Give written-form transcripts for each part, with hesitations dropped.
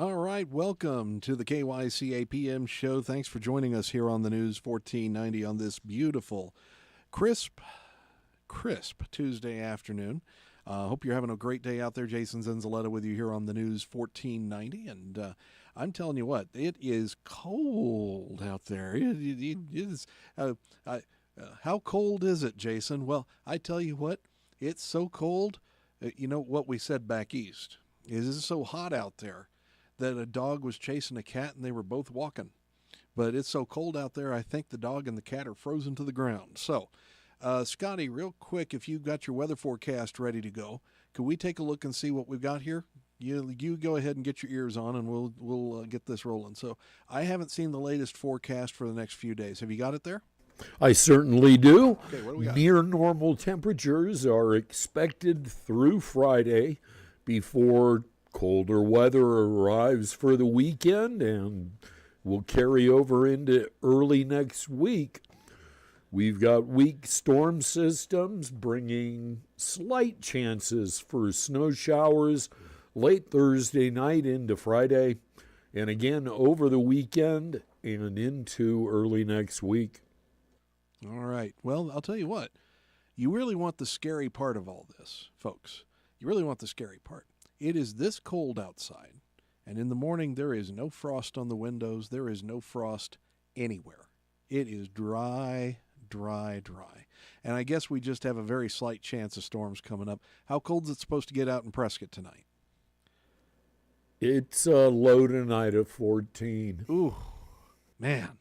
All right, welcome to the KYCA PM show. Thanks for joining us here on the News 1490 on this beautiful, crisp Tuesday afternoon. Hope you're having a great day out there. Jason Zinzilieta with you here on the News 1490. And I'm telling you what, it is cold out there. It is. How cold is it, Jason? Well, I tell you what, it's so cold. You know what we said back east is it's so hot out there that a dog was chasing a cat and they were both walking. But it's so cold out there, I think the dog and the cat are frozen to the ground. So, Scotty, real quick, if you've got your weather forecast ready to go, could we take a look and see what we've got here? You go ahead and get your ears on, and we'll get this rolling. So, I haven't seen the latest forecast for the next few days. Have you got it there? I certainly do. Okay, what do we got? Near normal temperatures are expected through Friday before colder weather arrives for the weekend and will carry over into early next week. We've got weak storm systems bringing slight chances for snow showers late Thursday night into Friday, and again over the weekend and into early next week. All right. Well, I'll tell you what. You really want the scary part of all this, folks. You really want the scary part. It is this cold outside, and in the morning there is no frost on the windows. There is no frost anywhere. It is dry. And I guess we just have a very slight chance of storms coming up. How cold is it supposed to get out in Prescott tonight? It's a low tonight of 14. Ooh, man.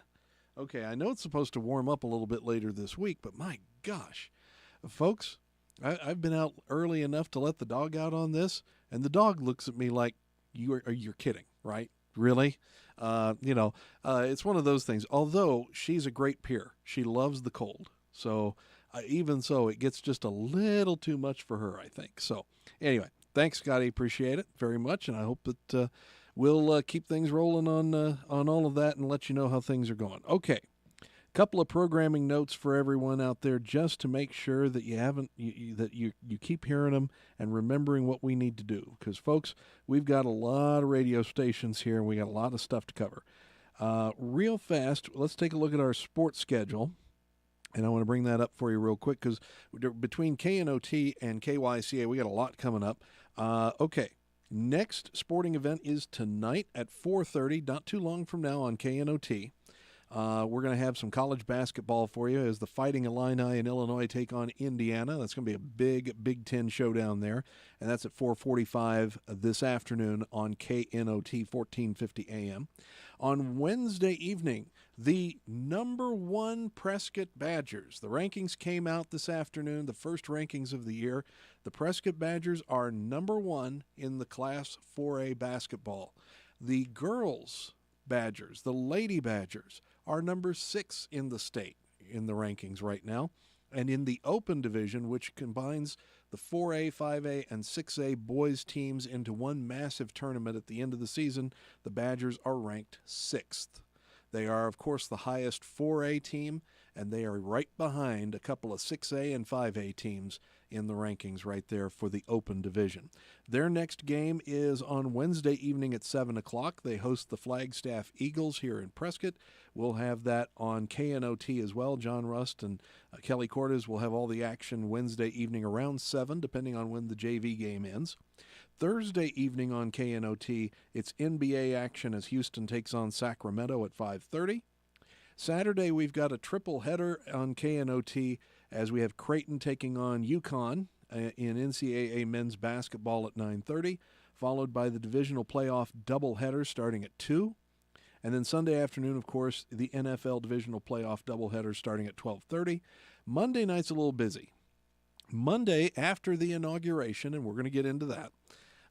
Okay, I know it's supposed to warm up a little bit later this week, but my gosh. Folks, I've been out early enough to let the dog out on this, and the dog looks at me like, you're kidding, right? Really? It's one of those things. Although she's a great peer. She loves the cold. So even so, it gets just a little too much for her, I think. So anyway, thanks, Scotty. Appreciate it very much, and I hope that we'll keep things rolling on all of that and let you know how things are going. Okay. Couple of programming notes for everyone out there, just to make sure that you keep hearing them and remembering what we need to do. Because, folks, we've got a lot of radio stations here and we got a lot of stuff to cover. Real fast, let's take a look at our sports schedule. And I want to bring that up for you real quick because between KNOT and KYCA, we got a lot coming up. Okay. Next sporting event is tonight at 4:30, not too long from now on KNOT. We're going to have some college basketball for you as the Fighting Illini in Illinois take on Indiana. That's going to be a big Big Ten showdown there, and that's at 4:45 this afternoon on KNOT 1450 AM. On Wednesday evening, the number one Prescott Badgers. The rankings came out this afternoon, the first rankings of the year. The Prescott Badgers are number one in the Class 4A basketball. The girls' Badgers, the Lady Badgers, are number 6 in the state in the rankings right now. And in the open division, which combines the 4A, 5A, and 6A boys teams into one massive tournament at the end of the season, the Badgers are ranked 6th. They are, of course, the highest 4A team, and they are right behind a couple of 6A and 5A teams in the rankings right there for the open division. Their next game is on Wednesday evening at 7 o'clock. They host the Flagstaff Eagles here in Prescott. We'll have that on KNOT as well. John Rust and Kelly Cortez will have all the action Wednesday evening around 7, depending on when the JV game ends. Thursday evening on KNOT, it's NBA action as Houston takes on Sacramento at 5:30. Saturday, we've got a triple header on KNOT as we have Creighton taking on UConn in NCAA men's basketball at 9:30, followed by the divisional playoff doubleheader starting at 2. And then Sunday afternoon, of course, the NFL divisional playoff doubleheader starting at 12:30. Monday night's a little busy. Monday, after the inauguration, and we're going to get into that,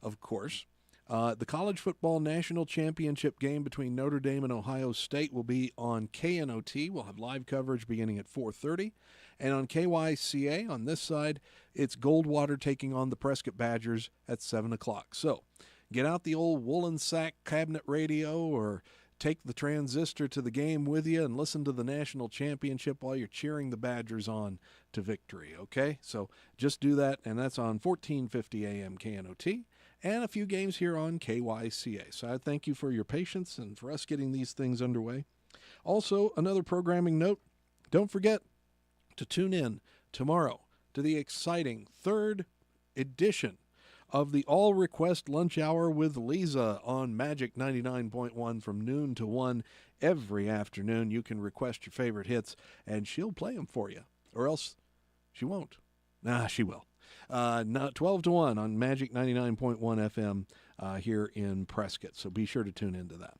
of course, the college football national championship game between Notre Dame and Ohio State will be on KNOT. We'll have live coverage beginning at 4:30. And on KYCA, on this side, it's Goldwater taking on the Prescott Badgers at 7 o'clock. So get out the old woolen sack cabinet radio or take the transistor to the game with you and listen to the national championship while you're cheering the Badgers on to victory, okay? So just do that, and that's on 1450 AM KNOT. and a few games here on KYCA. So I thank you for your patience and for us getting these things underway. Also, another programming note, don't forget to tune in tomorrow to the exciting third edition of the All Request Lunch Hour with Lisa on Magic 99.1 from noon to 1 every afternoon. You can request your favorite hits, and she'll play them for you. Or else she won't. Nah, she will. 12 to 1 on Magic 99.1 FM here in Prescott. So be sure to tune into that.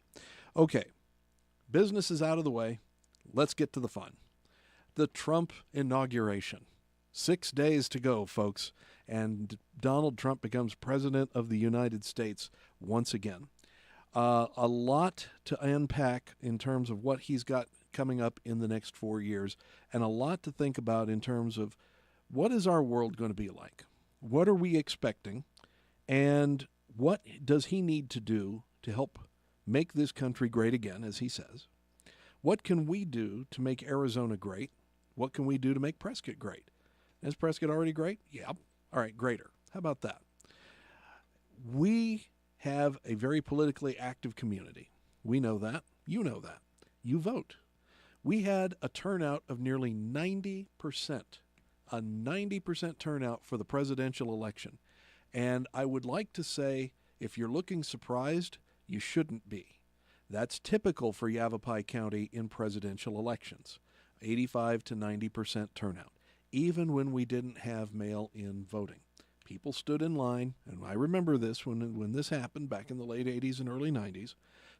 Okay, business is out of the way. Let's get to the fun. The Trump inauguration. 6 days to go, folks, and Donald Trump becomes president of the United States once again. A lot to unpack in terms of what he's got coming up in the next 4 years, and a lot to think about in terms of what is our world going to be like? What are we expecting? And what does he need to do to help make this country great again, as he says? What can we do to make Arizona great? What can we do to make Prescott great? Is Prescott already great? Yeah. All right, greater. How about that? We have a very politically active community. We know that. You know that. You vote. We had a turnout of nearly 90%, a 90% turnout for the presidential election. And I would like to say, if you're looking surprised, you shouldn't be. That's typical for Yavapai County in presidential elections, 85 to 90% turnout. Even when we didn't have mail-in voting. People stood in line, and I remember this when this happened back in the late 80s and early 90s.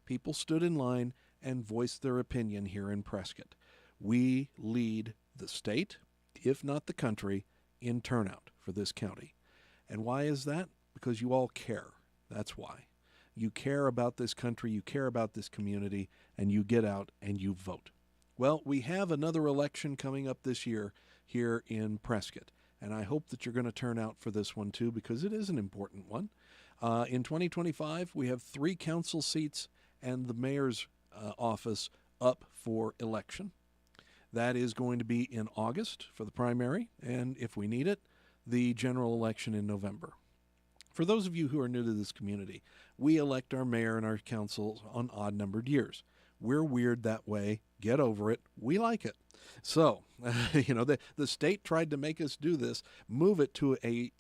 People stood in line and voiced their opinion here in Prescott. We lead the state, if not the country, in turnout for this county. And why is that? Because you all care. That's why. You care about this country, you care about this community, and you get out and you vote. Well, we have another election coming up this year here in Prescott. And I hope that you're going to turn out for this one too, because it is an important one. In 2025, we have 3 council seats and the mayor's office up for election. That is going to be in August for the primary, and if we need it, the general election in November. For those of you who are new to this community, we elect our mayor and our council on odd-numbered years. We're weird that way. Get over it. We like it. So, the state tried to make us do this, move it to an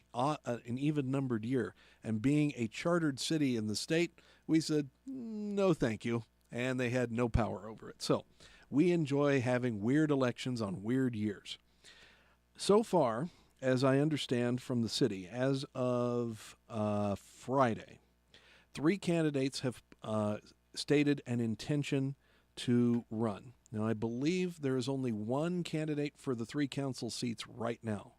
even-numbered year. And being a chartered city in the state, we said, no thank you. And they had no power over it. So, we enjoy having weird elections on weird years. So far, as I understand from the city, as of Friday, 3 candidates have stated an intention to run. Now, I believe there is only one candidate for the 3 council seats right now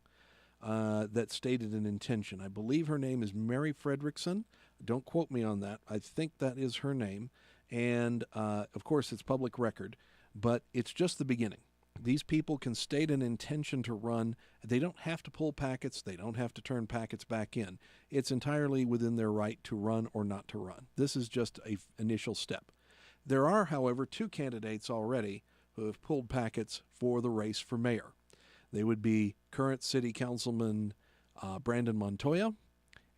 that stated an intention. I believe her name is Mary Fredrickson. Don't quote me on that. I think that is her name. And, of course, it's public record. But it's just the beginning. These people can state an intention to run. They don't have to pull packets. They don't have to turn packets back in. It's entirely within their right to run or not to run. This is just an initial step. There are, however, 2 candidates already who have pulled packets for the race for mayor. They would be current City Councilman Brandon Montoya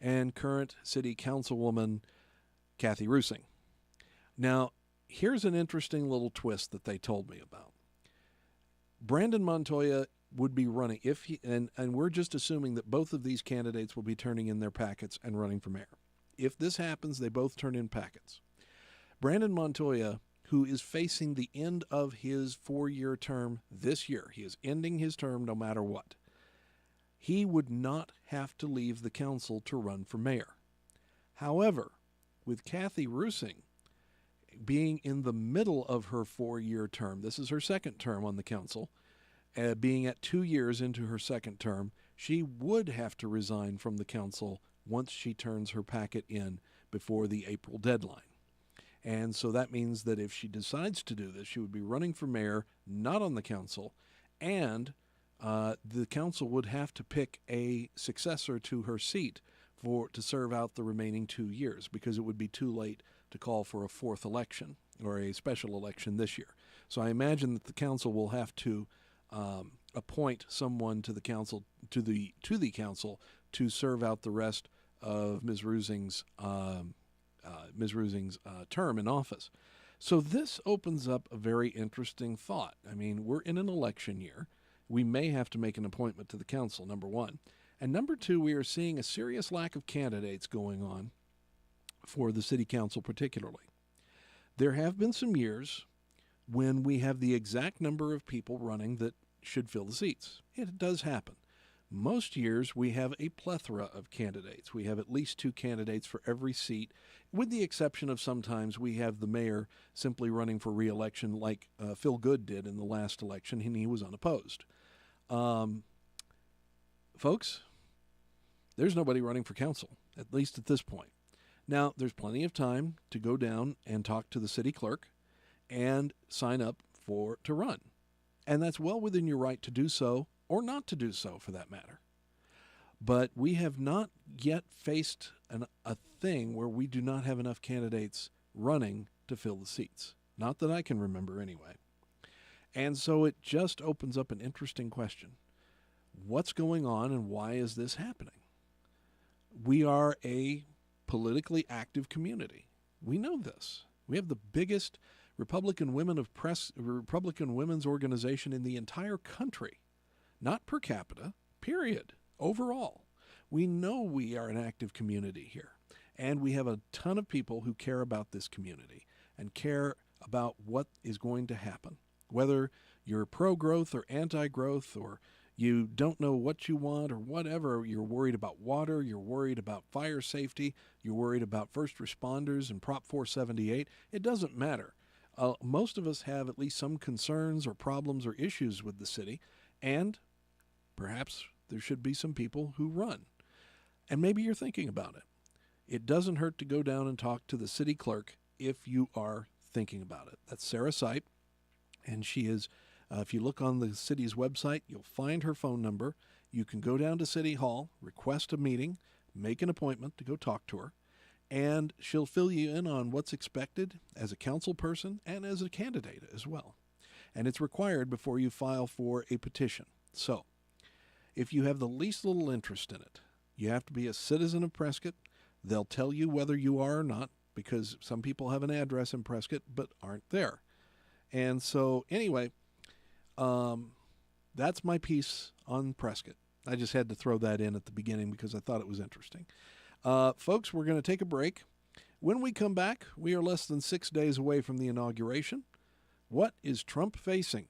and current City Councilwoman Kathy Rusing. Now, here's an interesting little twist that they told me about. Brandon Montoya would be running, and we're just assuming that both of these candidates will be turning in their packets and running for mayor. If this happens, they both turn in packets. Brandon Montoya, who is facing the end of his 4-year term this year, he is ending his term no matter what, he would not have to leave the council to run for mayor. However, with Kathy Rusing being in the middle of her 4-year term, this is her 2nd term on the council, being at 2 years into her 2nd term, she would have to resign from the council once she turns her packet in before the April deadline. And so that means that if she decides to do this, she would be running for mayor, not on the council, and the council would have to pick a successor to her seat to serve out the remaining 2 years, because it would be too late to call for a 4th election or a special election this year. So I imagine that the council will have to appoint someone to the council to serve out the rest of Ms. Rusing's term in office. So this opens up a very interesting thought. I mean, we're in an election year. We may have to make an appointment to the council, number one. And number two, we are seeing a serious lack of candidates going on for the city council particularly. There have been some years when we have the exact number of people running that should fill the seats. It does happen. Most years we have a plethora of candidates. We have at least 2 candidates for every seat, with the exception of sometimes we have the mayor simply running for re-election like Phil Good did in the last election, and he was unopposed. Folks, there's nobody running for council, at least at this point. Now, there's plenty of time to go down and talk to the city clerk and sign up to run. And that's well within your right to do so, or not to do so for that matter. But we have not yet faced a thing where we do not have enough candidates running to fill the seats. Not that I can remember anyway. And so it just opens up an interesting question. What's going on and why is this happening? We are a politically active community. We know this. We have the biggest Republican women's organization in the entire country. Not per capita, period, overall. We know we are an active community here, and we have a ton of people who care about this community and care about what is going to happen. Whether you're pro-growth or anti-growth, or you don't know what you want or whatever, you're worried about water, you're worried about fire safety, you're worried about first responders and Prop 478, it doesn't matter. Most of us have at least some concerns or problems or issues with the city, and perhaps there should be some people who run. And maybe you're thinking about it. It doesn't hurt to go down and talk to the city clerk if you are thinking about it. That's Sarah Sipe, and she is, if you look on the city's website, you'll find her phone number. You can go down to City Hall, request a meeting, make an appointment to go talk to her, and she'll fill you in on what's expected as a council person and as a candidate as well. And it's required before you file for a petition. So, if you have the least little interest in it, you have to be a citizen of Prescott. They'll tell you whether you are or not, because some people have an address in Prescott but aren't there. And so, anyway, that's my piece on Prescott. I just had to throw that in at the beginning because I thought it was interesting. Folks, we're going to take a break. When we come back, we are less than 6 days away from the inauguration. What is Trump facing?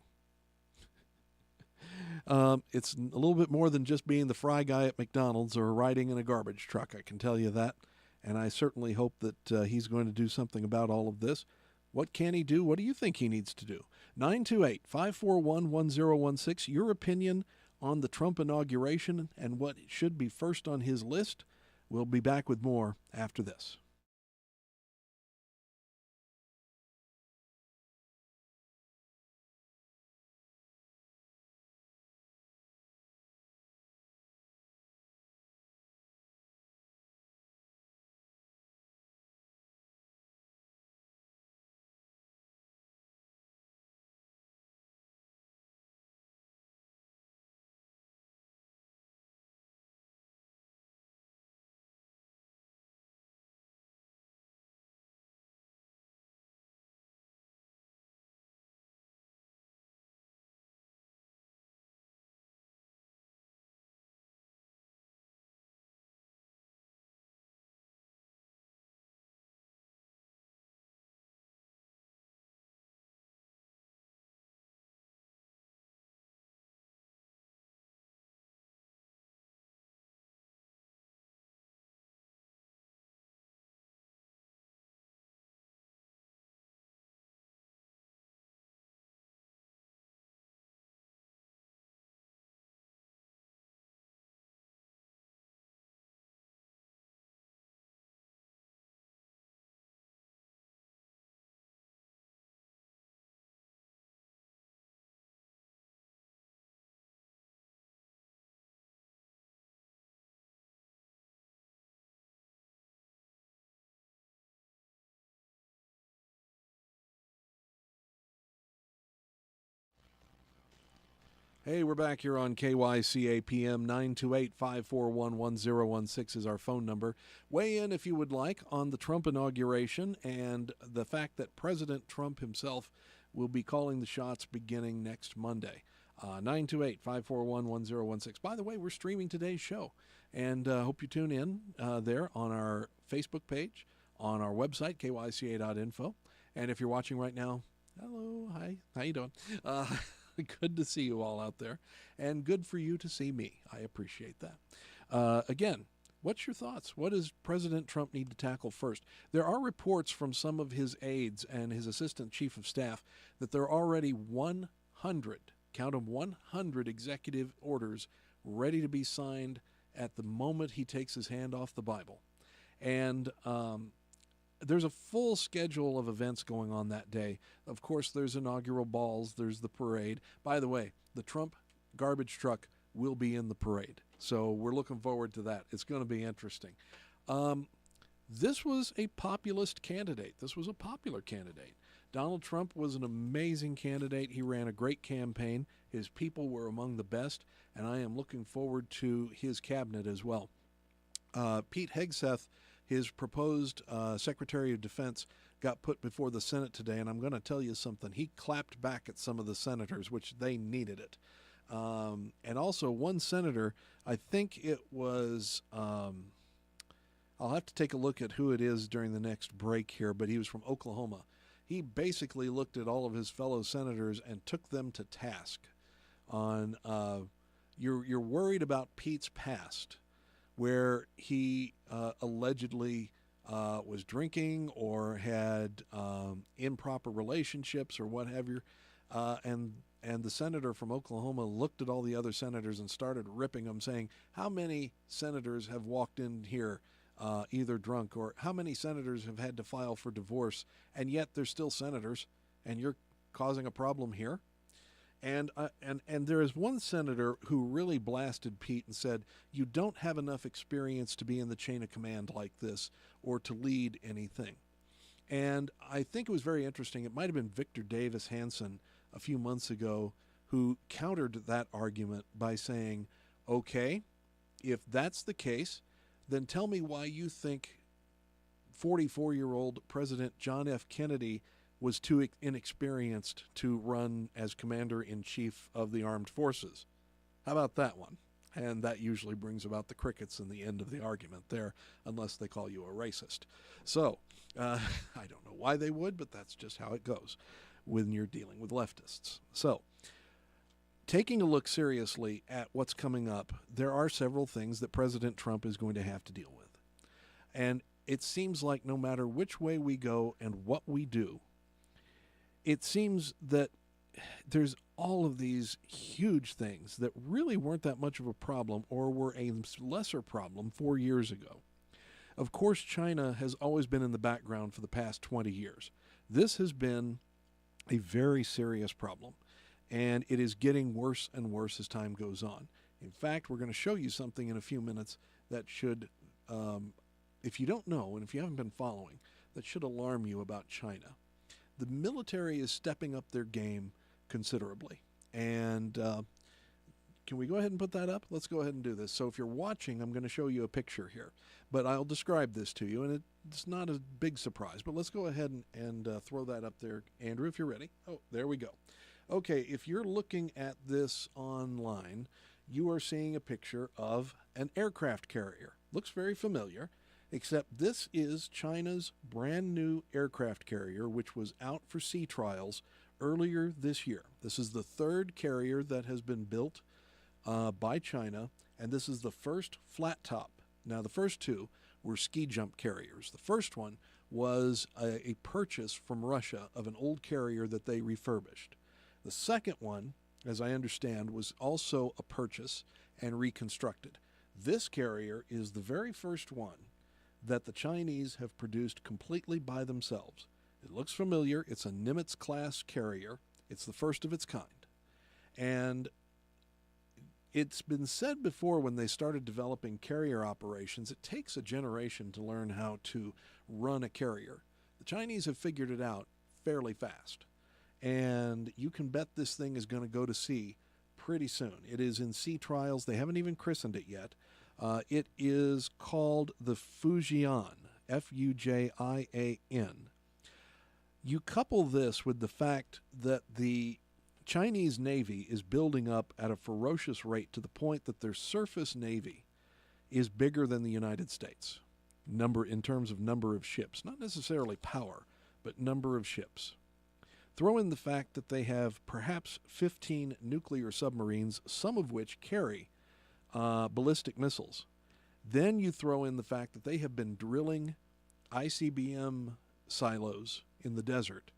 It's a little bit more than just being the fry guy at McDonald's or riding in a garbage truck, I can tell you that. And I certainly hope that he's going to do something about all of this. What can he do? What do you think he needs to do? 928-541-1016, your opinion on the Trump inauguration and what should be first on his list. We'll be back with more after this. Hey, we're back here on KYCA PM. 928-541-1016 is our phone number. Weigh in if you would like on the Trump inauguration and the fact that President Trump himself will be calling the shots beginning next Monday. 928-541-1016. By the way, we're streaming today's show, and hope you tune in there on our Facebook page, on our website, kyca.info. And if you're watching right now, hello, hi, how you doing? Good to see you all out there, and good for you to see me. I appreciate that. Again, what's your thoughts? What does President Trump need to tackle first? There are reports from some of his aides and his assistant chief of staff that there are already 100, count them, 100 executive orders ready to be signed at the moment he takes his hand off the Bible. And there's a full schedule of events going on that day. Of course, there's inaugural balls, there's the parade. By the way, the Trump garbage truck will be in the parade. So we're looking forward to that. It's going to be interesting. This was a populist candidate. This was a popular candidate. Donald Trump was an amazing candidate. He ran a great campaign. His people were among the best, and I am looking forward to his cabinet as well. Pete Hegseth, his proposed Secretary of Defense, got put before the Senate today, and I'm going to tell you something. He clapped back at some of the senators, which they needed it. And also one senator, I think it was, I'll have to take a look at who it is during the next break here, but he was from Oklahoma. He basically looked at all of his fellow senators and took them to task on, you're worried about Pete's past, where he allegedly was drinking or had improper relationships or what have you. And the senator from Oklahoma looked at all the other senators and started ripping them, saying, how many senators have walked in here either drunk, or how many senators have had to file for divorce, and yet they're still senators, and you're causing a problem here? And there is one senator who really blasted Pete and said, you don't have enough experience to be in the chain of command like this or to lead anything. And I think it was very interesting. It might have been Victor Davis Hanson a few months ago who countered that argument by saying, okay, if that's the case, then tell me why you think 44-year-old President John F. Kennedy was too inexperienced to run as commander-in-chief of the armed forces. How about that one? And that usually brings about the crickets in the end of the argument there, unless they call you a racist. So, I don't know why they would, but that's just how it goes when you're dealing with leftists. So, taking a look seriously at what's coming up, there are several things that President Trump is going to have to deal with. And it seems like no matter which way we go and what we do, it seems that there's all of these huge things that really weren't that much of a problem or were a lesser problem 4 years ago. Of course, China has always been in the background for the past 20 years. This has been a very serious problem, and it is getting worse and worse as time goes on. In fact, we're going to show you something in a few minutes that should, if you don't know and if you haven't been following, that should alarm you about China. The military is stepping up their game considerably. And can we go ahead and put that up? Let's go ahead and do this. So if you're watching, I'm going to show you a picture here. But I'll describe this to you, and it's not a big surprise. But let's go ahead and throw that up there, Andrew, if you're ready. Oh, there we go. Okay, if you're looking at this online, you are seeing a picture of an aircraft carrier. Looks very familiar. Except this is China's brand new aircraft carrier, which was out for sea trials earlier this year. This is the third carrier that has been built by China, and this is the first flat top. Now, the first two were ski jump carriers. The first one was a purchase from Russia of an old carrier that they refurbished. The second one, as I understand, was also a purchase and reconstructed. This carrier is the very first one that the Chinese have produced completely by themselves. It looks familiar. It's a Nimitz-class carrier. It's the first of its kind. And it's been said before when they started developing carrier operations, it takes a generation to learn how to run a carrier. The Chinese have figured it out fairly fast. And you can bet this thing is going to go to sea pretty soon. It is in sea trials. They haven't even christened it yet. It is called the Fujian, Fujian. You couple this with the fact that the Chinese Navy is building up at a ferocious rate to the point that their surface navy is bigger than the United States in terms of number of ships, not necessarily power, but number of ships. Throw in the fact that they have perhaps 15 nuclear submarines, some of which carry ballistic missiles. Then you throw in the fact that they have been drilling ICBM silos in the desert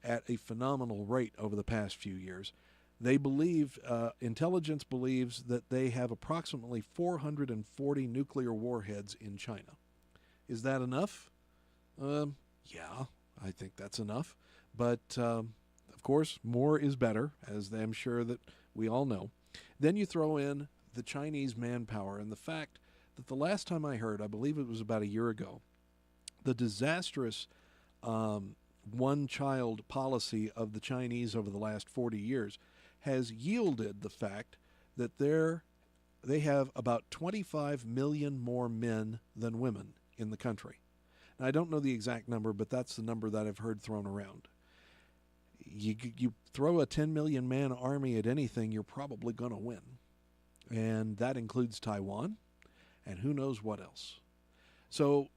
at a phenomenal rate over the past few years. They believe, intelligence believes, that they have approximately 440 nuclear warheads in China. Is that enough? Yeah, I think that's enough. But, of course, more is better, as I'm sure that we all know. Then you throw in the Chinese manpower and the fact that the last time I heard, I believe it was about a year ago, the disastrous one-child policy of the Chinese over the last 40 years has yielded the fact that they have about 25 million more men than women in the country. Now, I don't know the exact number, but that's the number that I've heard thrown around. You throw a 10 million man army at anything, you're probably going to win. And that includes Taiwan and who knows what else. So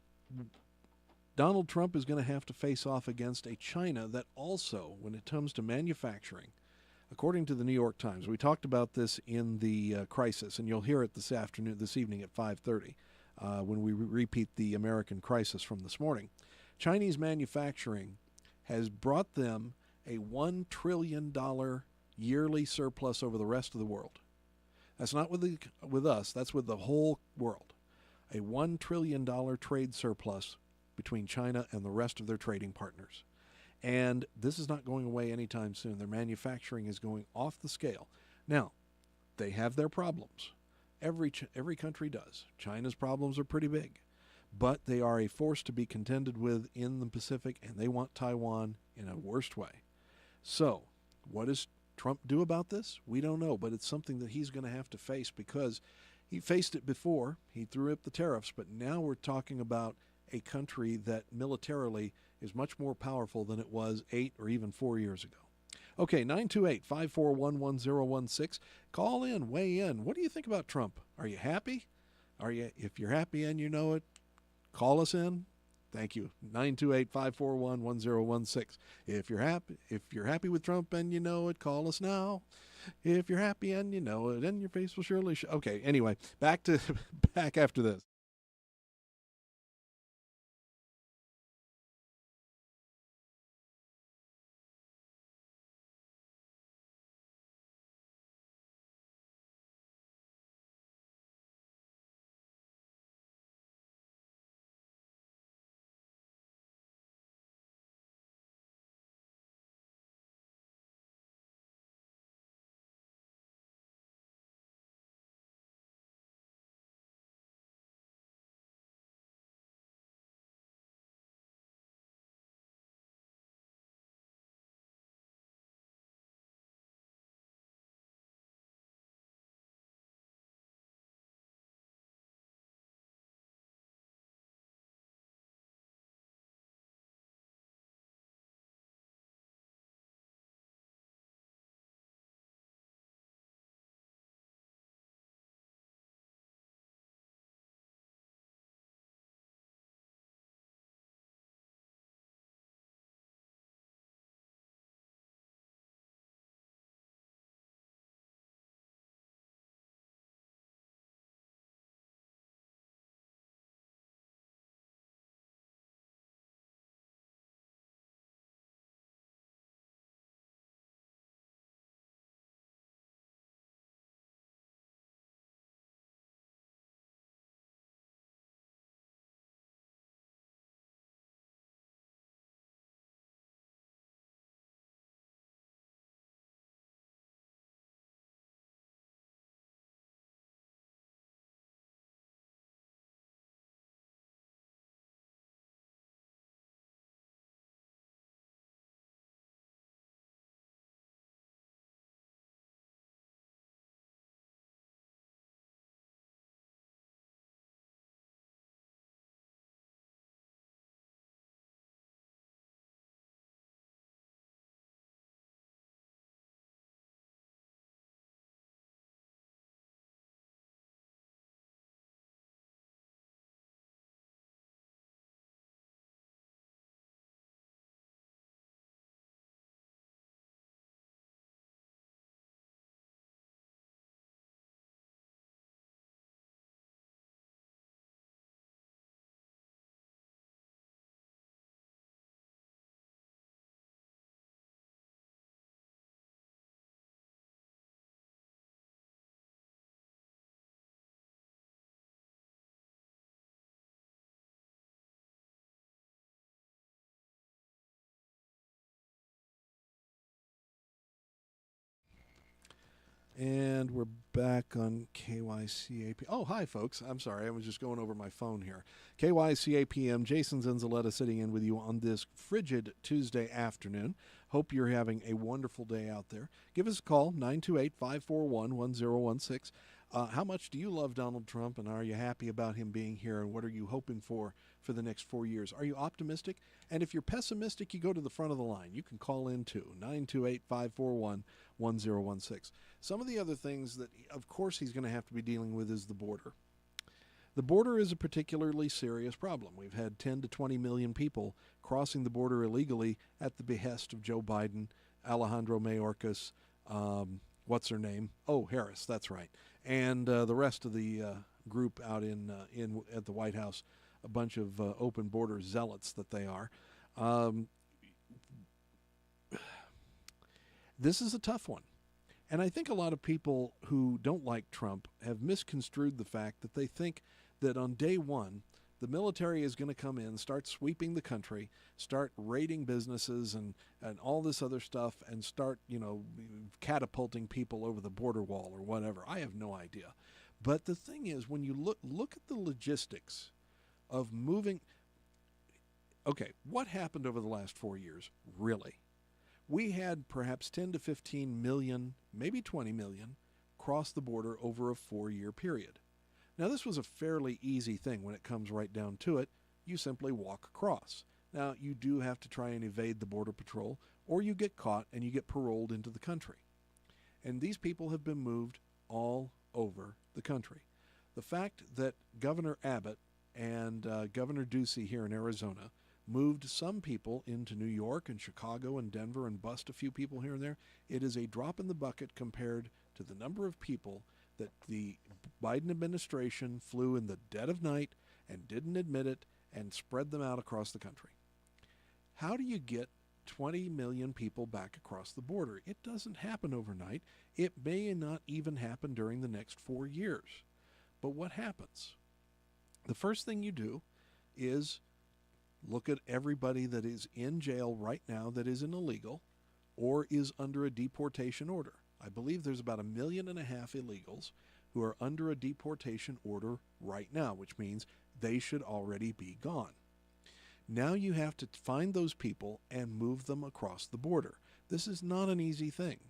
Donald Trump is going to have to face off against a China that also, when it comes to manufacturing, according to the New York Times, we talked about this in the crisis, and you'll hear it this evening at 5:30 when we repeat the American crisis from this morning. Chinese manufacturing has brought them a $1 trillion yearly surplus over the rest of the world. That's not with us, that's with the whole world. A $1 trillion trade surplus between China and the rest of their trading partners. And this is not going away anytime soon. Their manufacturing is going off the scale. Now, they have their problems. Every country does. China's problems are pretty big. But they are a force to be contended with in the Pacific, and they want Taiwan in a worst way. So, what does Trump do about this? We don't know, but it's something that he's going to have to face because he faced it before. He threw up the tariffs, but now we're talking about a country that militarily is much more powerful than it was 8 or even 4 years ago. Okay, 928-541-1016. Call in, weigh in. What do you think about Trump? Are you happy? If you're happy and you know it, call us in. Thank you. 928-541-1016. If you're happy with Trump and you know it, call us now. If you're happy and you know it, and your face will surely show. Okay, anyway, back after this. And we're back on KYCAP. Oh, hi, folks. I'm sorry. I was just going over my phone here. KYCAPM, Jason Zinzilieta sitting in with you on this frigid Tuesday afternoon. Hope you're having a wonderful day out there. Give us a call, 928-541-1016. How much do you love Donald Trump, and are you happy about him being here, and what are you hoping for the next 4 years? Are you optimistic? And if you're pessimistic, you go to the front of the line. You can call in too, 928-541-1016. Some of the other things that, of course, he's going to have to be dealing with is the border. The border is a particularly serious problem. We've had 10 to 20 million people crossing the border illegally at the behest of Joe Biden, Alejandro Mayorkas, what's her name? Oh, Harris, that's right. And the rest of the group out at the White House, a bunch of open border zealots that they are. This is a tough one. And I think a lot of people who don't like Trump have misconstrued the fact that they think that on day one, the military is going to come in, start sweeping the country, start raiding businesses and all this other stuff, and start, catapulting people over the border wall or whatever. I have no idea. But the thing is, when you look at the logistics of moving, okay, what happened over the last 4 years, really? We had perhaps 10 to 15 million, maybe 20 million, cross the border over a 4-year period. Now, this was a fairly easy thing when it comes right down to it. You simply walk across. Now, you do have to try and evade the Border Patrol, or you get caught and you get paroled into the country. And these people have been moved all over the country. The fact that Governor Abbott and Governor Ducey here in Arizona moved some people into New York and Chicago and Denver and bust a few people here and there, it is a drop in the bucket compared to the number of people that the Biden administration flew in the dead of night and didn't admit it and spread them out across the country. How do you get 20 million people back across the border? It doesn't happen overnight. It may not even happen during the next 4 years. But what happens? The first thing you do is look at everybody that is in jail right now that is an illegal or is under a deportation order. I believe there's about 1.5 million illegals who are under a deportation order right now, which means they should already be gone. Now you have to find those people and move them across the border. This is not an easy thing.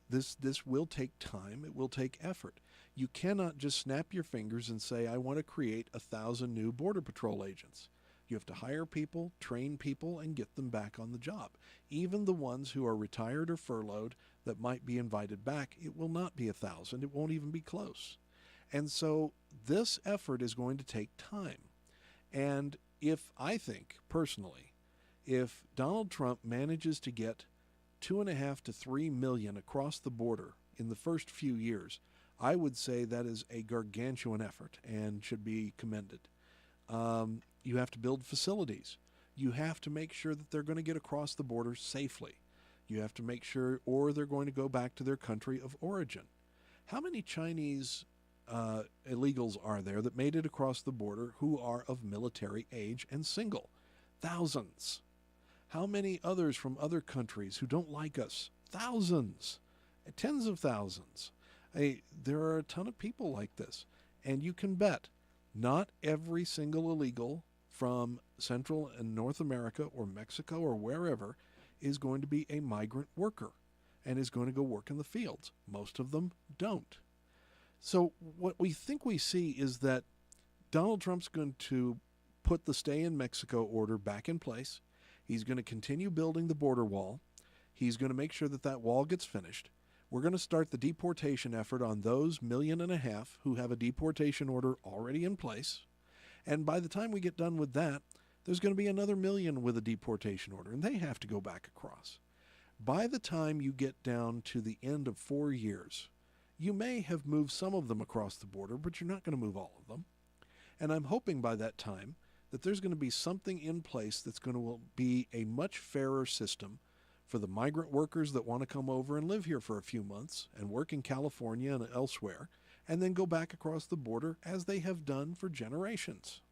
This will take time. It will take effort. You cannot just snap your fingers and say, I want to create 1,000 new Border Patrol agents. You have to hire people, train people, and get them back on the job. Even the ones who are retired or furloughed that might be invited back, it will not be 1,000. It won't even be close. And so this effort is going to take time. And I think, personally, if Donald Trump manages to get 2.5 to 3 million across the border in the first few years, I would say that is a gargantuan effort and should be commended. You have to build facilities. You have to make sure that they're going to get across the border safely. You have to make sure, or they're going to go back to their country of origin. How many Chinese illegals are there that made it across the border who are of military age and single? Thousands. How many others from other countries who don't like us? Thousands. Tens of thousands. There are a ton of people like this. And you can bet not every single illegal from Central and North America or Mexico or wherever is going to be a migrant worker and is going to go work in the fields. Most of them don't. So what we think we see is that Donald Trump's going to put the stay in Mexico order back in place. He's going to continue building the border wall. He's going to make sure that that wall gets finished. We're going to start the deportation effort on those 1.5 million who have a deportation order already in place. And by the time we get done with that, there's going to be another 1 million with a deportation order, and they have to go back across. By the time you get down to the end of 4 years, you may have moved some of them across the border, but you're not going to move all of them. And I'm hoping by that time that there's going to be something in place that's going to be a much fairer system for the migrant workers that want to come over and live here for a few months and work in California and elsewhere, and then go back across the border as they have done for generations.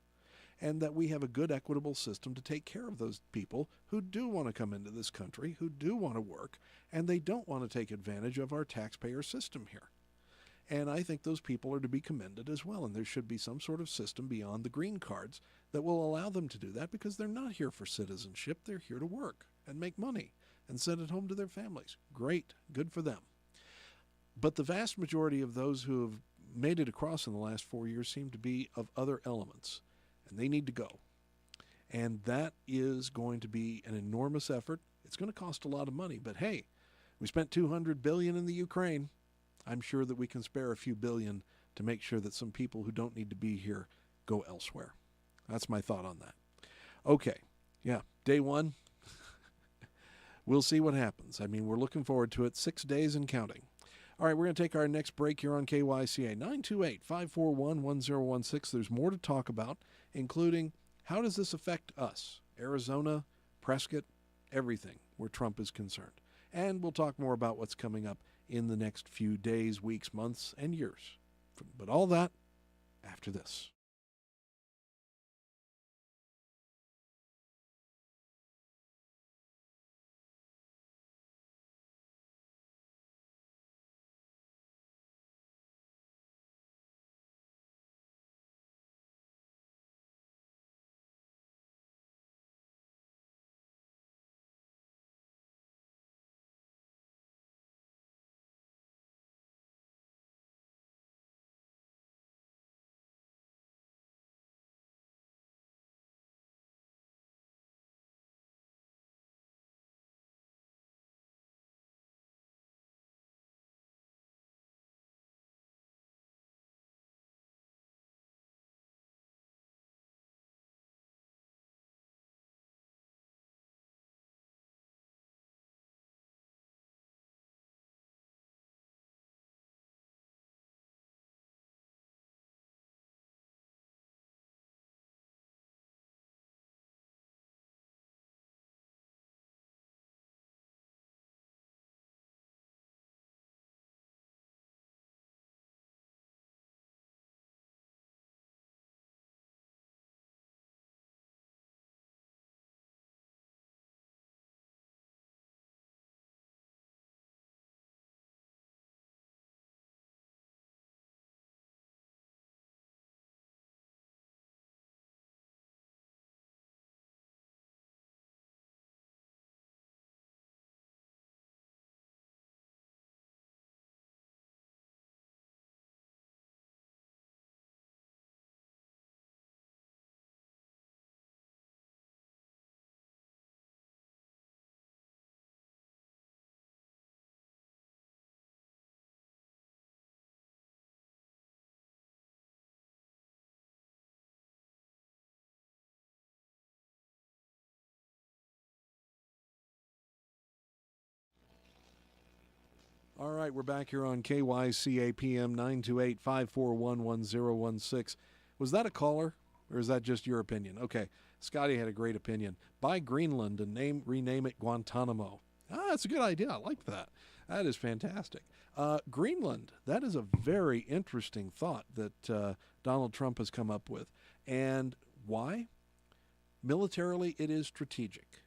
and that we have a good, equitable system to take care of those people who do want to come into this country, who do want to work, and they don't want to take advantage of our taxpayer system here. And I think those people are to be commended as well. And there should be some sort of system beyond the green cards that will allow them to do that, because they're not here for citizenship. They're here to work and make money and send it home to their families. Great. Good for them. But the vast majority of those who have made it across in the last 4 years seem to be of other elements, and they need to go. And that is going to be an enormous effort. It's going to cost a lot of money. But hey, we spent $200 billion in the Ukraine. I'm sure that we can spare a few billion to make sure that some people who don't need to be here go elsewhere. That's my thought on that. Okay, yeah, day one. We'll see what happens. I mean, we're looking forward to it. 6 days and counting. All right, we're going to take our next break here on KYCA. 928-541-1016. There's more to talk about, including how does this affect us? Arizona, Prescott, everything where Trump is concerned. And we'll talk more about what's coming up in the next few days, weeks, months, and years. But all that after this. All right, we're back here on KYCA PM 928-541-1016. Was that a caller, or is that just your opinion? Okay, Scotty had a great opinion. Buy Greenland and rename it Guantanamo. Ah, that's a good idea. I like that. That is fantastic. Greenland, that is a very interesting thought that Donald Trump has come up with. And why? Militarily, it is strategic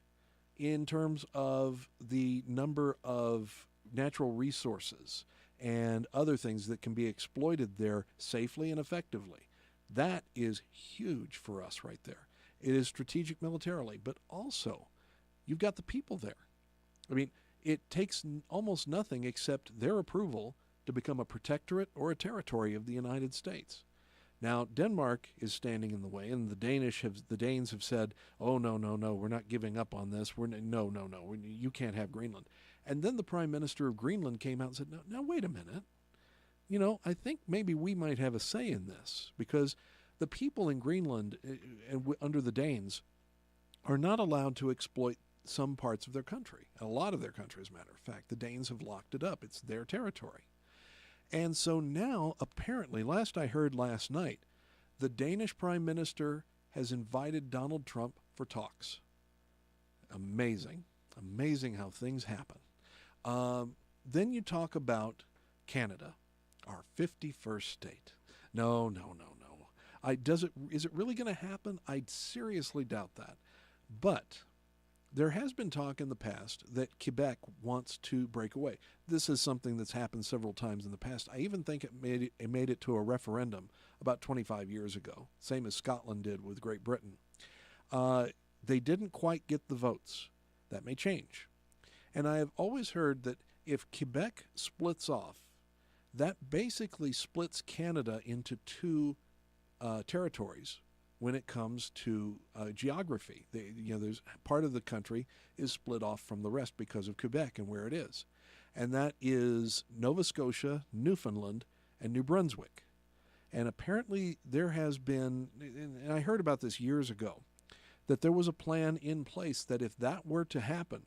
in terms of the number of natural resources and other things that can be exploited there safely and effectively. That is huge for us right there. It is strategic militarily, but also you've got the people there. I mean, it takes almost nothing except their approval to become a protectorate or a territory of the United States. Now, Denmark is standing in the way, and the Danes have said, "Oh, no, no, no, we're not giving up on this. No, no, no, you can't have Greenland." And then the Prime Minister of Greenland came out and said, "No, wait a minute. You know, I think maybe we might have a say in this, because the people in Greenland under the Danes are not allowed to exploit some parts of their country, a lot of their country, as a matter of fact. The Danes have locked it up. It's their territory." And so now, apparently, last I heard last night, the Danish Prime Minister has invited Donald Trump for talks. Amazing. Amazing how things happen. Then you talk about Canada, our 51st state. No, no, no, no. Is it really going to happen? I seriously doubt that. But there has been talk in the past that Quebec wants to break away. This is something that's happened several times in the past. I even think it made it to a referendum about 25 years ago, same as Scotland did with Great Britain. They didn't quite get the votes. That may change. And I have always heard that if Quebec splits off, that basically splits Canada into two territories when it comes to geography. There's part of the country is split off from the rest because of Quebec and where it is. And that is Nova Scotia, Newfoundland, and New Brunswick. And apparently there has been, and I heard about this years ago, that there was a plan in place that if that were to happen,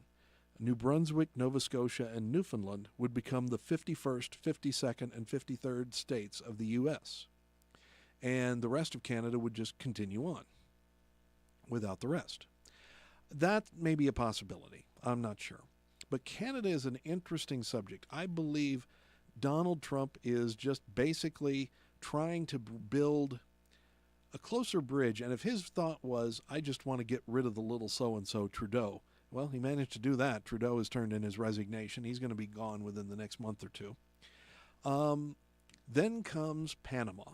New Brunswick, Nova Scotia, and Newfoundland would become the 51st, 52nd, and 53rd states of the U.S. And the rest of Canada would just continue on without the rest. That may be a possibility. I'm not sure. But Canada is an interesting subject. I believe Donald Trump is just basically trying to build a closer bridge. And if his thought was, I just want to get rid of the little so-and-so Trudeau, well, he managed to do that. Trudeau has turned in his resignation. He's going to be gone within the next month or two. Then comes Panama.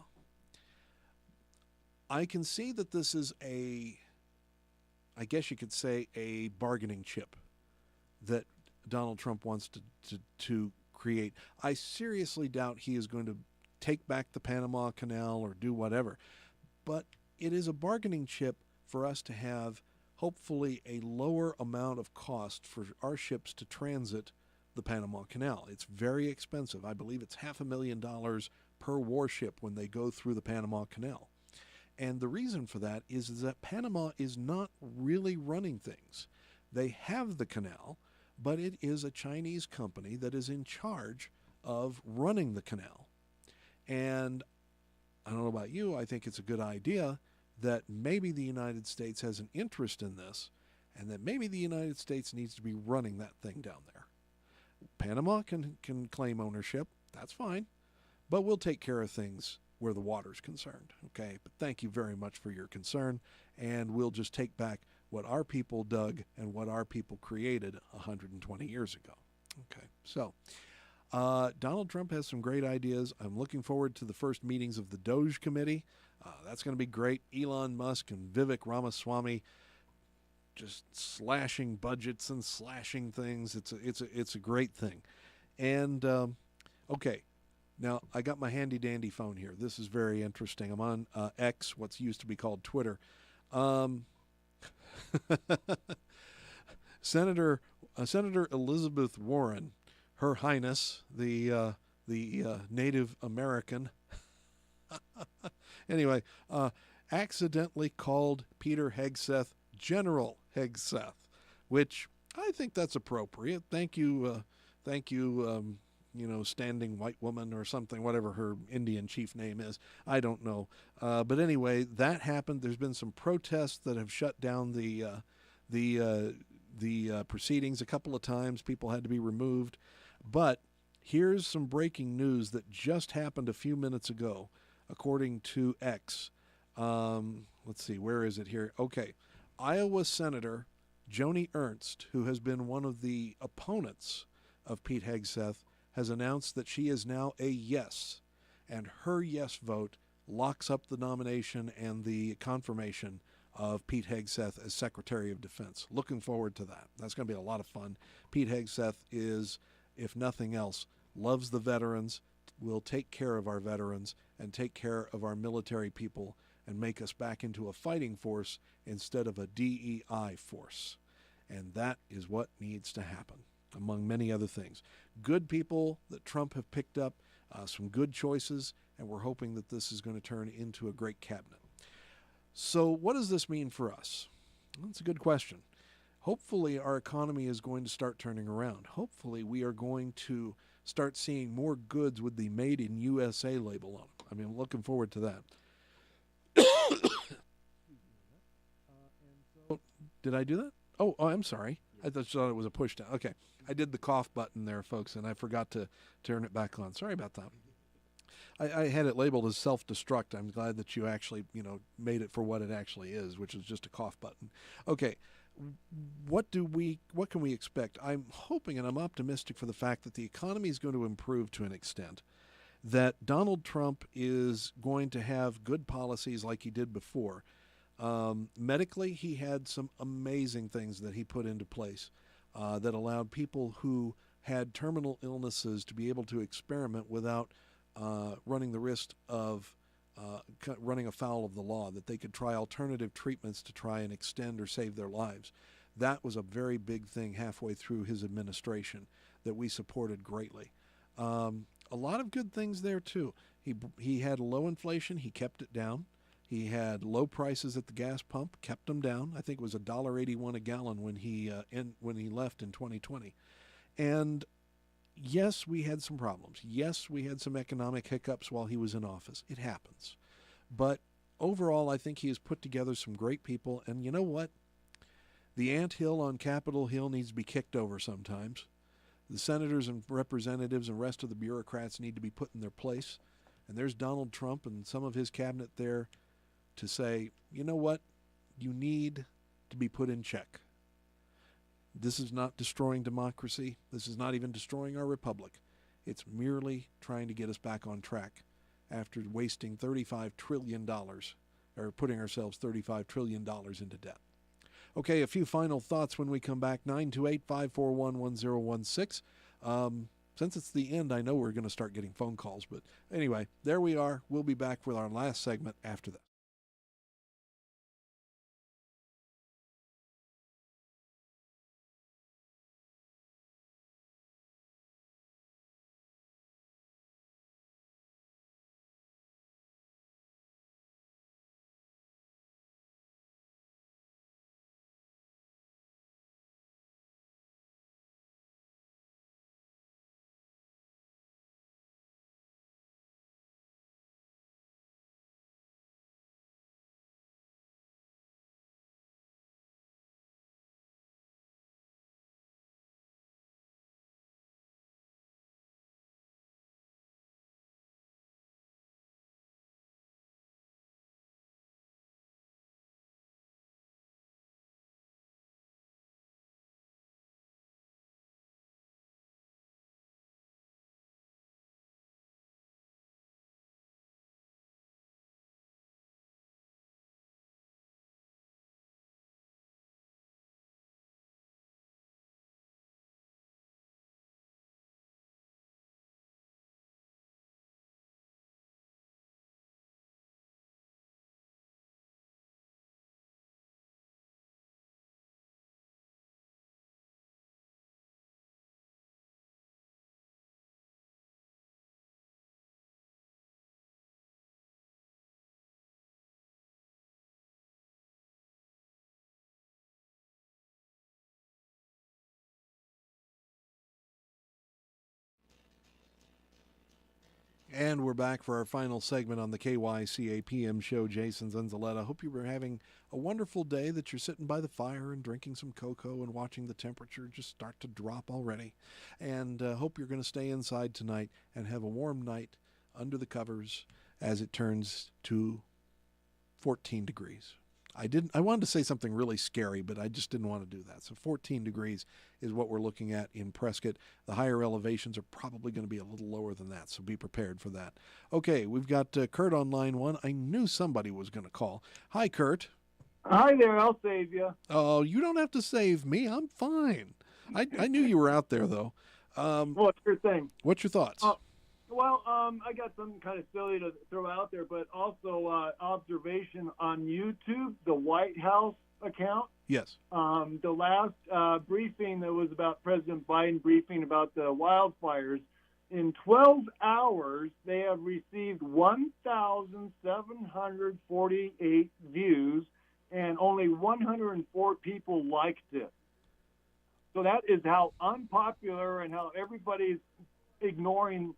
I can see that this is I guess you could say, a bargaining chip that Donald Trump wants to create. I seriously doubt he is going to take back the Panama Canal or do whatever. But it is a bargaining chip for us to have, hopefully, a lower amount of cost for our ships to transit the Panama Canal. It's very expensive. I believe it's $500,000 per warship when they go through the Panama Canal. And the reason for that is that Panama is not really running things. They have the canal, but it is a Chinese company that is in charge of running the canal. And I don't know about you, I think it's a good idea that maybe the United States has an interest in this, and that maybe the United States needs to be running that thing down there. Panama can claim ownership, that's fine, but we'll take care of things where the water's concerned, okay? But thank you very much for your concern, and we'll just take back what our people dug and what our people created 120 years ago. Okay, so Donald Trump has some great ideas. I'm looking forward to the first meetings of the Doge Committee. That's going to be great. Elon Musk and Vivek Ramaswamy just slashing budgets and slashing things. It's a great thing. And okay, now I got my handy dandy phone here. This is very interesting. I'm on X, what's used to be called Twitter. Senator Elizabeth Warren, Her Highness, the Native American, anyway, accidentally called Peter Hegseth General Hegseth, which I think that's appropriate. Thank you, standing white woman or something, whatever her Indian chief name is. I don't know. But anyway, that happened. There's been some protests that have shut down the proceedings a couple of times. People had to be removed. But here's some breaking news that just happened a few minutes ago, according to X. Let's see, where is it here? Okay. Iowa Senator Joni Ernst, who has been one of the opponents of Pete Hegseth, has announced that she is now a yes, and her yes vote locks up the nomination and the confirmation of Pete Hegseth as Secretary of Defense. Looking forward to that. That's going to be a lot of fun. Pete Hegseth is, if nothing else, loves the veterans, will take care of our veterans, and take care of our military people, and make us back into a fighting force instead of a DEI force. And that is what needs to happen, among many other things. Good people that Trump have picked up, some good choices, and we're hoping that this is going to turn into a great cabinet. So what does this mean for us? Well, that's a good question. Hopefully our economy is going to start turning around. Hopefully we are going to start seeing more goods with the Made in USA label on them. I mean, I'm looking forward to that. Did I do that? Oh, I'm sorry. I thought it was a push down. Okay. I did the cough button there, folks, and I forgot to turn it back on. Sorry about that. I had it labeled as self-destruct. I'm glad that you actually, made it for what it actually is, which is just a cough button. Okay, what can we expect? I'm hoping and I'm optimistic for the fact that the economy is going to improve to an extent, that Donald Trump is going to have good policies like he did before. Medically, he had some amazing things that he put into place that allowed people who had terminal illnesses to be able to experiment without running the risk of running afoul of the law, that they could try alternative treatments to try and extend or save their lives. That was a very big thing halfway through his administration that we supported greatly. A lot of good things there too. He had low inflation. He kept it down. He had low prices at the gas pump, kept them down. I think it was $1.81 a gallon when he left in 2020. And yes, we had some problems. Yes, we had some economic hiccups while he was in office. It happens. But overall, I think he has put together some great people. And you know what? The anthill on Capitol Hill needs to be kicked over sometimes. The senators and representatives and rest of the bureaucrats need to be put in their place. And there's Donald Trump and some of his cabinet there to say, you know what? You need to be put in check. This is not destroying democracy. This is not even destroying our republic. It's merely trying to get us back on track after wasting $35 trillion, or putting ourselves $35 trillion into debt. Okay, a few final thoughts when we come back. 928-541-1016. Since it's the end, I know we're going to start getting phone calls. But anyway, there we are. We'll be back with our last segment after this. And we're back for our final segment on the KYCA PM show. Jason Zinzilieta. Hope you were having a wonderful day, that you're sitting by the fire and drinking some cocoa and watching the temperature just start to drop already. And hope you're going to stay inside tonight and have a warm night under the covers as it turns to 14 degrees. I wanted to say something really scary, but I just didn't want to do that. So 14 degrees is what we're looking at in Prescott. The higher elevations are probably going to be a little lower than that, so be prepared for that. Okay, we've got Kurt on line one. I knew somebody was going to call. Hi, Kurt. Hi there, I'll save you. Oh, you don't have to save me. I'm fine. I knew you were out there, though. Well, sure thing. What's your thoughts? I got something kind of silly to throw out there, but also observation on YouTube, the White House account. Yes. The last briefing that was about President Biden briefing about the wildfires, in 12 hours, they have received 1,748 views, and only 104 people liked it. So that is how unpopular and how everybody's ignoring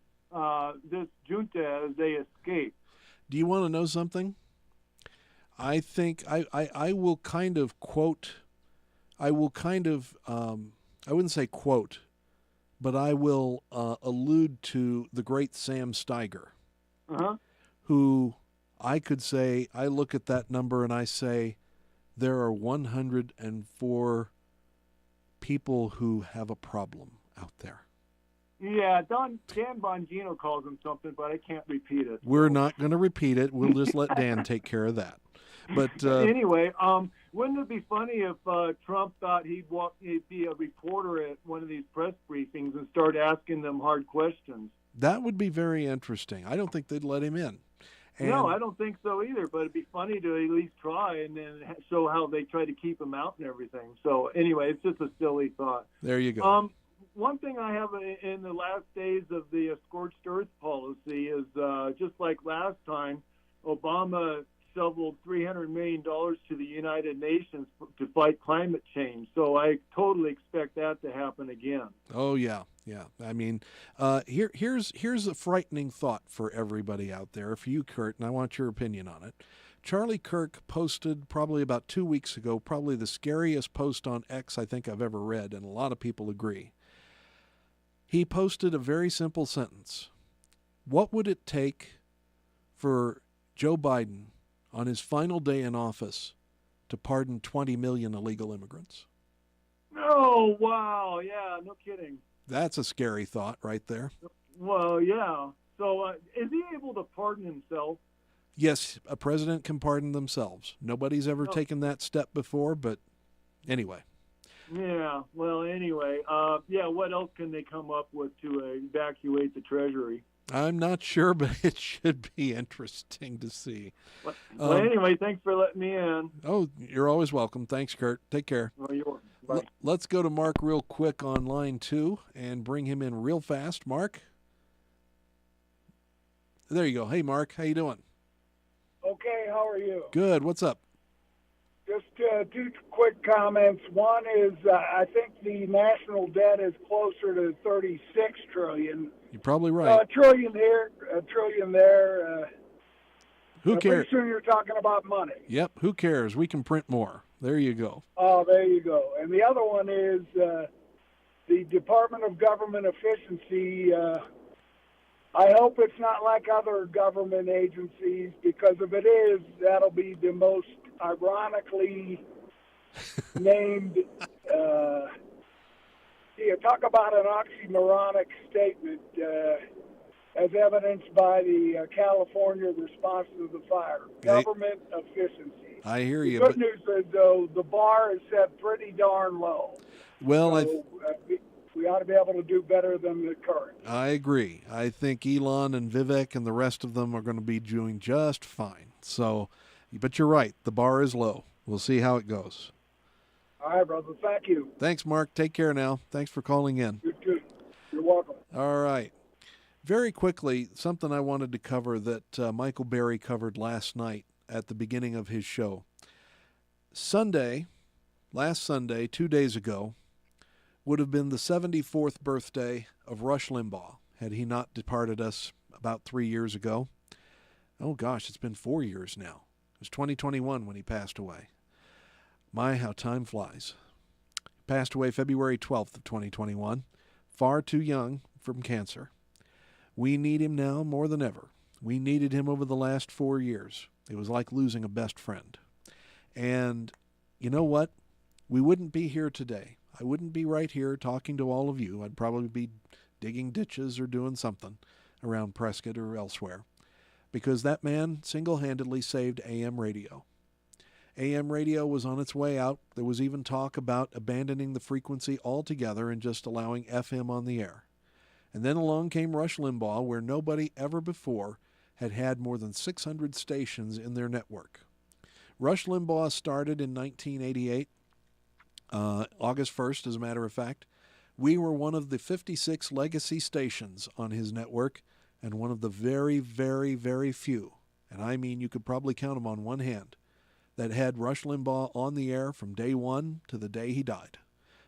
this junta as they escape. Do you want to know something? I think I will kind of quote, I wouldn't say quote, but I will allude to the great Sam Steiger. Uh-huh. who I could say, I look at that number and I say, there are 104 people who have a problem out there. Yeah, Dan Bongino calls him something, but I can't repeat it. We're not going to repeat it. We'll just let Dan take care of that. But anyway, wouldn't it be funny if Trump thought he'd be a reporter at one of these press briefings and start asking them hard questions? that would be very interesting. I don't think they'd let him in. And No, I don't think so either. But it'd be funny to at least try and then show how they try to keep him out and everything. So anyway, it's just a silly thought. there you go. One thing I have in the last days of the scorched earth policy is just like last time, Obama shoveled $300 million to the United Nations to fight climate change. So I totally expect that to happen again. Oh yeah, yeah. I mean, here's a frightening thought for everybody out there. For you, Kurt, and I want your opinion on it. Charlie Kirk posted probably about 2 weeks ago, probably the scariest post on X I think I've ever read, and a lot of people agree. He posted a very simple sentence. What would it take for Joe Biden on his final day in office to pardon 20 million illegal immigrants? Oh, wow. Yeah, no kidding. That's a scary thought right there. Well, yeah. So is he able to pardon himself? Yes, a president can pardon themselves. Nobody's ever Oh. taken that step before, but anyway. Yeah. Well, anyway, yeah, what else can they come up with to evacuate the Treasury? I'm not sure, but it should be interesting to see. Well, anyway, thanks for letting me in. Oh, you're always welcome. Thanks, Kurt. Take care. Well, you're welcome. Bye. Let's go to Mark real quick on line 2 and bring him in real fast. Mark? There you go. Hey, Mark. How you doing? Okay, how are you? Good. What's up? Just two quick comments. One is I think the national debt is closer to 36 trillion. You're probably A right. trillion here, a trillion there. Who cares? Pretty soon you're talking about money. Yep. Who cares? We can print more. There you go. Oh, there you go. And the other one is the Department of Government Efficiency. I hope it's not like other government agencies, because if it is, that'll be the most ironically named. Talk about an oxymoronic statement, as evidenced by the California response to the fire. Hey. Government efficiency. I hear The you. good But, news is, though, the bar is set pretty darn low. well, So, we ought to be able to do better than the current. I agree. I think Elon and Vivek and the rest of them are going to be doing just fine. So, but you're right. The bar is low. We'll see how it goes. All right, brother. Thank you. Thanks, Mark. Take care now. Thanks for calling in. You too. You're welcome. All right. Very quickly, something I wanted to cover that Michael Berry covered last night at the beginning of his show. Last Sunday, 2 days ago, would have been the 74th birthday of Rush Limbaugh, had he not departed us about 3 years ago. Oh gosh, it's been 4 years now. It was 2021 when he passed away. My, how time flies. He passed away February 12th of 2021, far too young from cancer. We need him now more than ever. We needed him over the last 4 years. It was like losing a best friend. And you know what? We wouldn't be here today. I wouldn't be right here talking to all of you. I'd probably be digging ditches or doing something around Prescott or elsewhere, because that man single-handedly saved AM radio. AM radio was on its way out. There was even talk about abandoning the frequency altogether and just allowing FM on the air. And then along came Rush Limbaugh, where nobody ever before had had more than 600 stations in their network. Rush Limbaugh started in 1988, August 1st, as a matter of fact. We were one of the 56 legacy stations on his network, and one of the very, very, very few, and I mean you could probably count them on one hand, that had Rush Limbaugh on the air from day one to the day he died.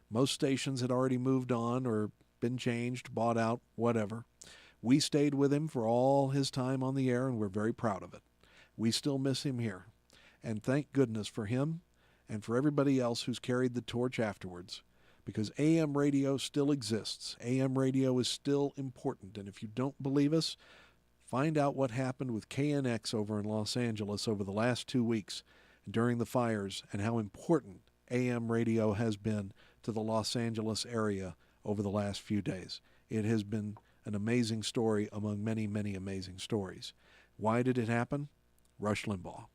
Most stations had already moved on or been changed, bought out, whatever. We stayed with him for all his time on the air, and we're very proud of it. We still miss him here. And thank goodness for him and for everybody else who's carried the torch afterwards, because AM radio still exists. AM radio is still important. And if you don't believe us, Find out what happened with KNX over in Los Angeles over the last 2 weeks during the fires and how important AM radio has been to the Los Angeles area over the last few days. It has been an amazing story among many, many amazing stories. Why did it happen? Rush Limbaugh.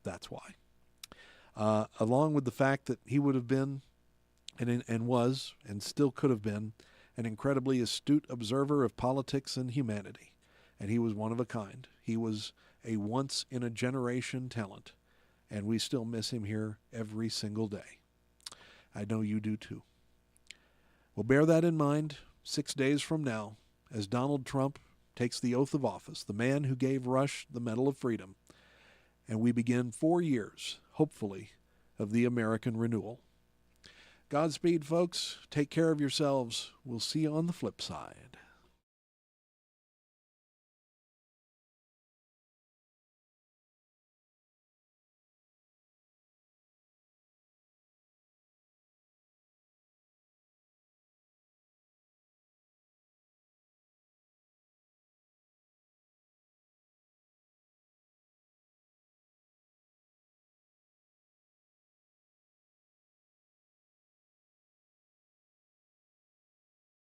That's why. Along with the fact that he would have been and was and still could have been an incredibly astute observer of politics and humanity. And he was one of a kind. He was a once-in-a-generation talent, and we still miss him here every single day. I know you do too. Well, bear that in mind 6 days from now as Donald Trump takes the oath of office, the man who gave Rush the Medal of Freedom, and we begin 4 years, hopefully, of the American renewal. Godspeed, folks. Take care of yourselves. We'll see you on the flip side.